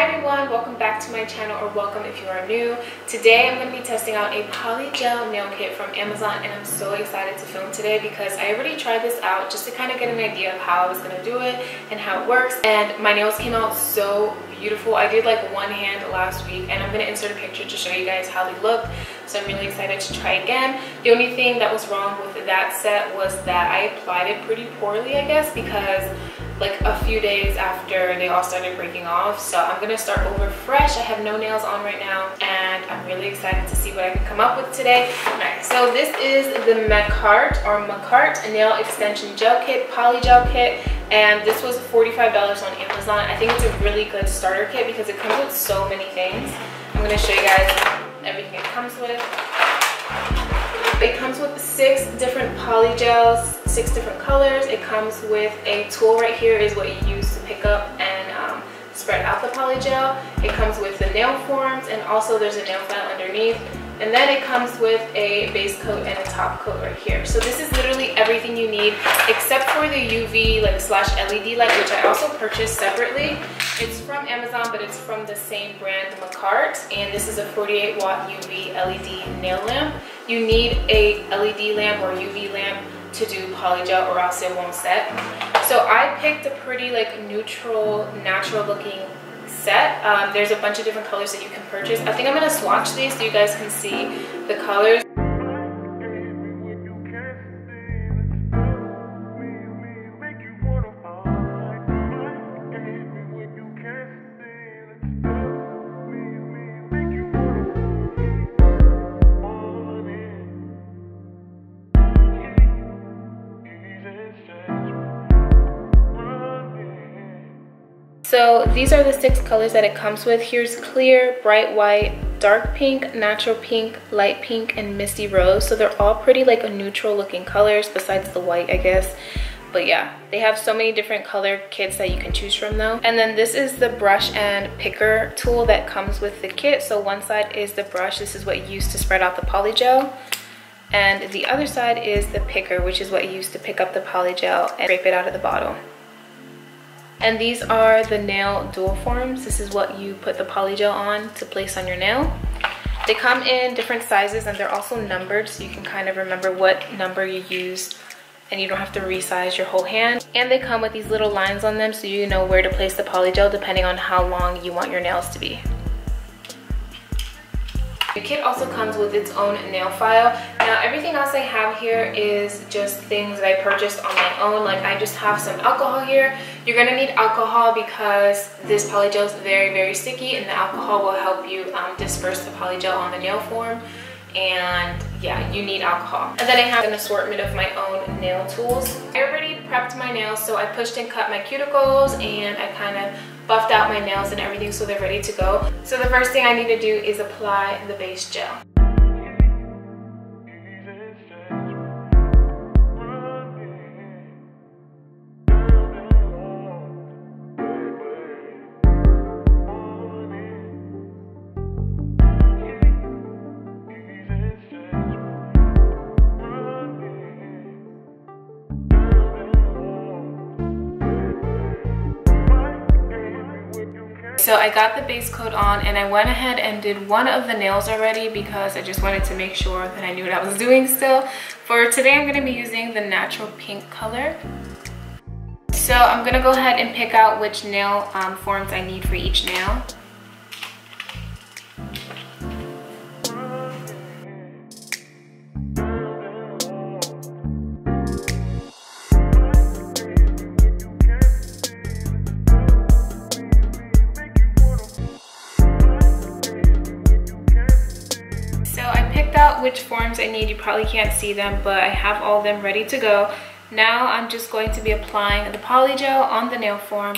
Hi everyone, welcome back to my channel, or welcome if you are new. Today I'm going to be testing out a polygel nail kit from Amazon, and I'm so excited to film today because I already tried this out just to kind of get an idea of how I was going to do it and how it works, and my nails came out so beautiful. I did like one hand last week, and I'm going to insert a picture to show you guys how they looked, so I'm really excited to try again. The only thing that was wrong with that set was that I applied it pretty poorly, I guess, because like a few days after they all started breaking off. So I'm gonna start over fresh. I have no nails on right now, and I'm really excited to see what I can come up with today. Alright, so this is the Macart Nail Extension Gel Kit, Polygel Kit, and this was $45 on Amazon. I think it's a really good starter kit because it comes with so many things. I'm gonna show you guys everything it comes with. It comes with 6 different polygels, 6 different colors. It comes with a tool right here, is what you use to pick up and spread out the polygel. It comes with the nail forms, and also there's a nail file underneath. And then it comes with a base coat and a top coat right here. So this is literally everything you need except for the UV / LED light, which I also purchased separately. It's from Amazon, but it's from the same brand, Macart, and this is a 48 watt UV LED nail lamp. You need a LED lamp or UV lamp to do polygel, or else it won't set. So I picked a pretty like neutral, natural looking set. There's a bunch of different colors that you can purchase. I think I'm gonna swatch these so you guys can see the colors. So these are the 6 colors that it comes with. Here's clear, bright white, dark pink, natural pink, light pink, and misty rose. So they're all pretty like a neutral looking colors besides the white, I guess. But yeah, they have so many different color kits that you can choose from though. And then this is the brush and picker tool that comes with the kit. So one side is the brush. This is what you use to spread out the polygel. And the other side is the picker, which is what you use to pick up the polygel and scrape it out of the bottle. And these are the nail dual forms. This is what you put the polygel on to place on your nail. They come in different sizes, and they're also numbered, so you can kind of remember what number you used, and you don't have to resize your whole hand. And they come with these little lines on them, so you know where to place the polygel depending on how long you want your nails to be. The kit also comes with its own nail file. Now everything else I have here is just things that I purchased on my own. Like I just have some alcohol here. You're gonna need alcohol because this polygel is very, very sticky, and the alcohol will help you disperse the polygel on the nail form. And yeah, you need alcohol. And then I have an assortment of my own nail tools. I already prepped my nails, so I pushed and cut my cuticles, and I kind of buffed out my nails and everything so they're ready to go. So the first thing I need to do is apply the base gel. So I got the base coat on, and I went ahead and did one of the nails already because I just wanted to make sure that I knew what I was doing still. For today, I'm gonna be using the natural pink color. So I'm gonna go ahead and pick out which nail forms I need for each nail. Which forms I need. You probably can't see them, but I have all of them ready to go. Now I'm just going to be applying the polygel on the nail form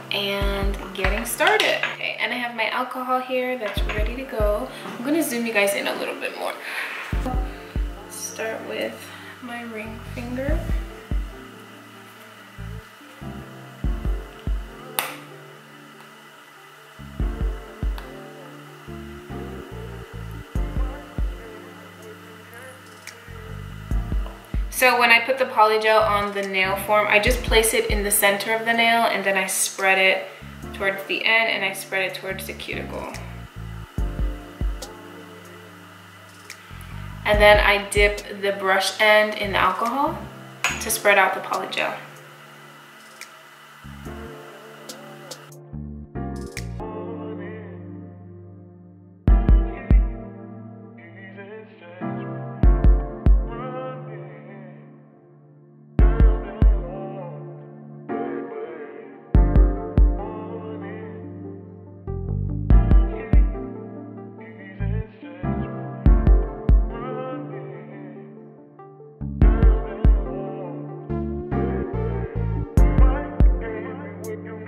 and getting started. Okay, and I have my alcohol here that's ready to go. I'm gonna zoom you guys in a little bit more. Start with my ring finger. So when I put the polygel on the nail form, I just place it in the center of the nail and then I spread it towards the end and I spread it towards the cuticle. And then I dip the brush end in the alcohol to spread out the polygel.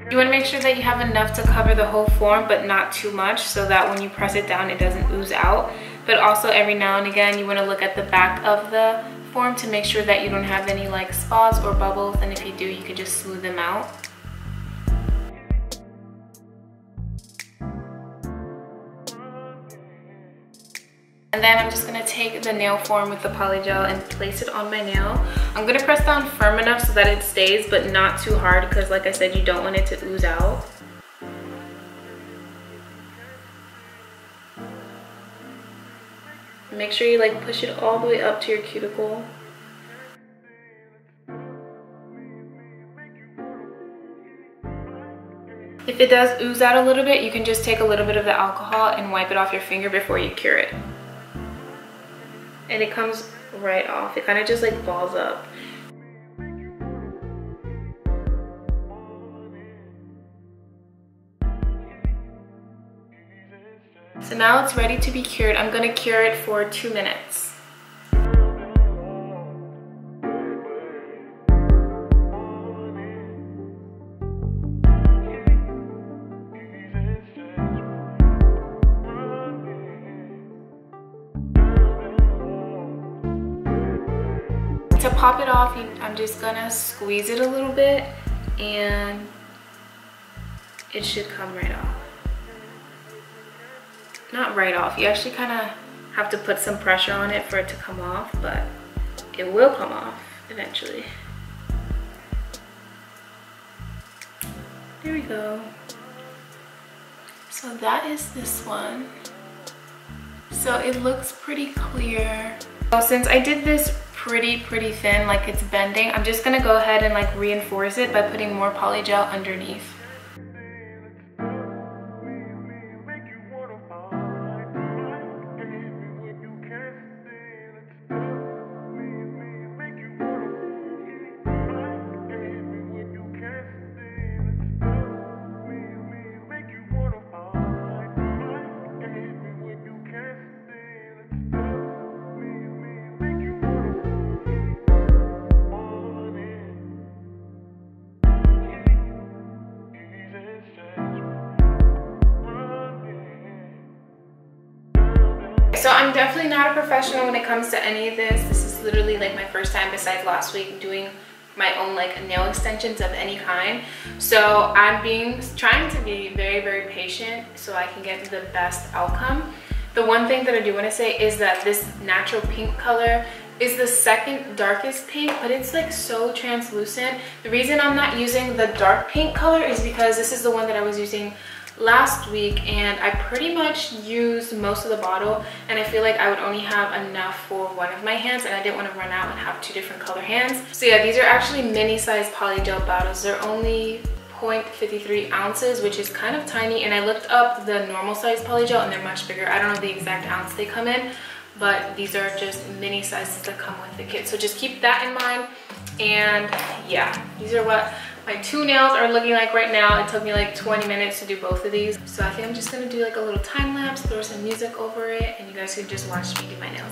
You want to make sure that you have enough to cover the whole form, but not too much, so that when you press it down, it doesn't ooze out. But also every now and again, you want to look at the back of the form to make sure that you don't have any like spots or bubbles. And if you do, you could just smooth them out. And then I'm just gonna take the nail form with the polygel and place it on my nail. I'm gonna press down firm enough so that it stays, but not too hard, because like I said, you don't want it to ooze out. Make sure you like push it all the way up to your cuticle. If it does ooze out a little bit, you can just take a little bit of the alcohol and wipe it off your finger before you cure it. And it comes right off. It kind of just like balls up. So now it's ready to be cured. I'm gonna cure it for 2 minutes. To pop it off, I'm just gonna squeeze it a little bit and it should come right off. Not right off, you actually kind of have to put some pressure on it for it to come off, but it will come off eventually. There we go. So that is this one. So it looks pretty clear. So since I did this pretty thin, like it's bending, I'm just gonna go ahead and like reinforce it by putting more polygel underneath. So I'm definitely not a professional when it comes to any of this. This is literally like my first time, besides last week, doing my own like nail extensions of any kind. So I'm trying to be very patient so I can get the best outcome. The one thing that I do want to say is that this natural pink color is the second darkest pink, but it's like so translucent. The reason I'm not using the dark pink color is because this is the one that I was using last week, and I pretty much used most of the bottle, and I feel like I would only have enough for one of my hands, and I didn't want to run out and have 2 different color hands. So yeah, these are actually mini size polygel bottles. They're only 0.53 ounces, which is kind of tiny, and I looked up the normal size polygel and they're much bigger. I don't know the exact ounce they come in, but these are just mini sizes that come with the kit. So just keep that in mind. And yeah, these are what my 2 nails are looking like right now. It took me like 20 minutes to do both of these. So I think I'm just gonna do like a little time lapse, throw some music over it, and you guys can just watch me do my nails.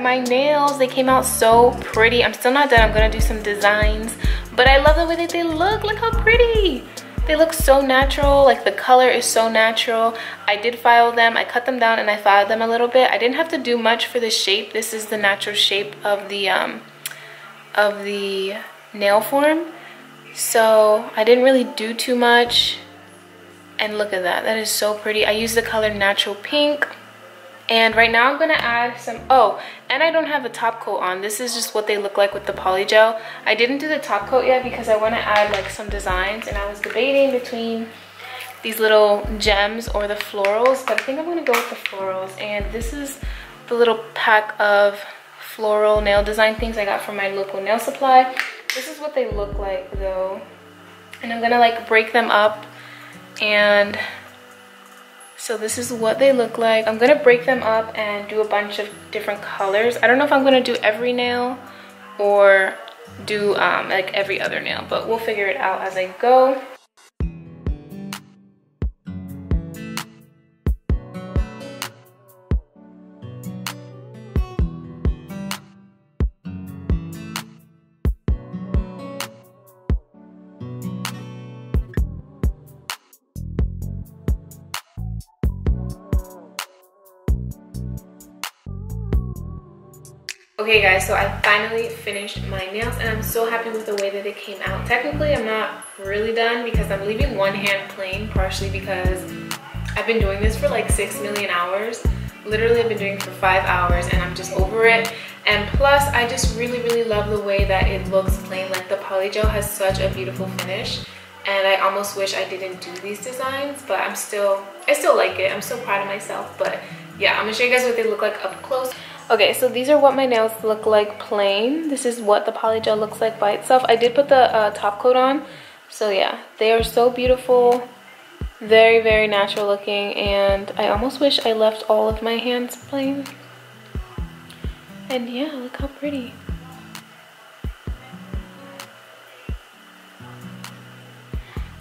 my nails. They came out so pretty. I'm still not done. I'm gonna do some designs, but I love the way that they look. Look how pretty. They look so natural. Like the color is so natural. I did file them. I cut them down and I filed them a little bit. I didn't have to do much for the shape. This is the natural shape of the nail form. So I didn't really do too much. And look at that. That is so pretty. I used the color Natural Pink. And right now I'm gonna add some, oh, and I don't have a top coat on. This is just what they look like with the polygel. I didn't do the top coat yet because I wanna add like some designs, and I was debating between these little gems or the florals, but I think I'm gonna go with the florals. And this is the little pack of floral nail design things I got from my local nail supply. This is what they look like though. And I'm gonna like break them up, and so this is what they look like. I'm gonna break them up and do a bunch of different colors. I don't know if I'm gonna do every nail or do like every other nail, but we'll figure it out as I go. Okay guys, so I finally finished my nails and I'm so happy with the way that they came out. Technically, I'm not really done because I'm leaving one hand plain, partially because I've been doing this for like 6 million hours. Literally, I've been doing it for 5 hours and I'm just over it. And plus, I just really love the way that it looks plain. Like the polygel has such a beautiful finish. And I almost wish I didn't do these designs, but I still like it. I'm so proud of myself. But yeah, I'm gonna show you guys what they look like up close. Okay, so these are what my nails look like plain. This is what the polygel looks like by itself. I did put the top coat on. So yeah, they are so beautiful. Very natural looking. And I almost wish I left all of my hands plain. And yeah, look how pretty.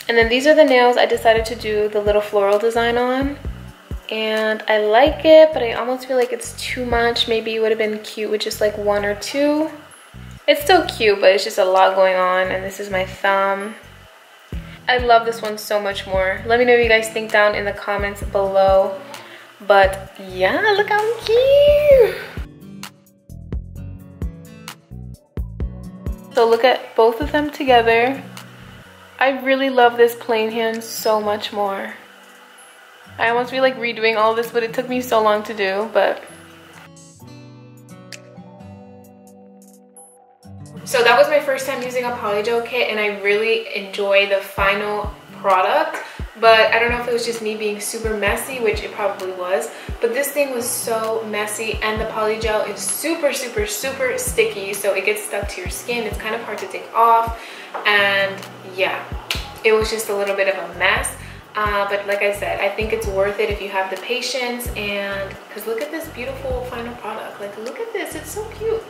And then these are the nails I decided to do the little floral design on. And I like it, but I almost feel like it's too much. Maybe it would have been cute with just like 1 or 2. It's still cute, but it's just a lot going on. And this is my thumb. I love this one so much more. Let me know what you guys think down in the comments below. But yeah, look how cute. So look at both of them together. I really love this plain hand so much more. I almost feel like redoing all this, but it took me so long to do, but. So that was my first time using a polygel kit, and I really enjoy the final product. But I don't know if it was just me being super messy, which it probably was, but this thing was so messy, and the polygel is super sticky, so it gets stuck to your skin. It's kind of hard to take off, and yeah, it was just a little bit of a mess. But like I said, I think it's worth it if you have the patience, and because look at this beautiful final product. Like, look at this, it's so cute.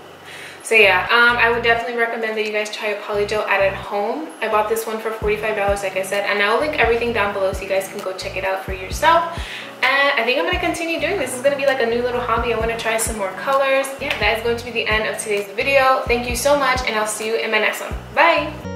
So yeah, I would definitely recommend that you guys try a polygel at home. I bought this one for $45, like I said, and I'll link everything down below so you guys can go check it out for yourself. And I think I'm going to continue doing this. It's going to be like a new little hobby. I want to try some more colors. Yeah, that is going to be the end of today's video. Thank you so much, and I'll see you in my next one. Bye!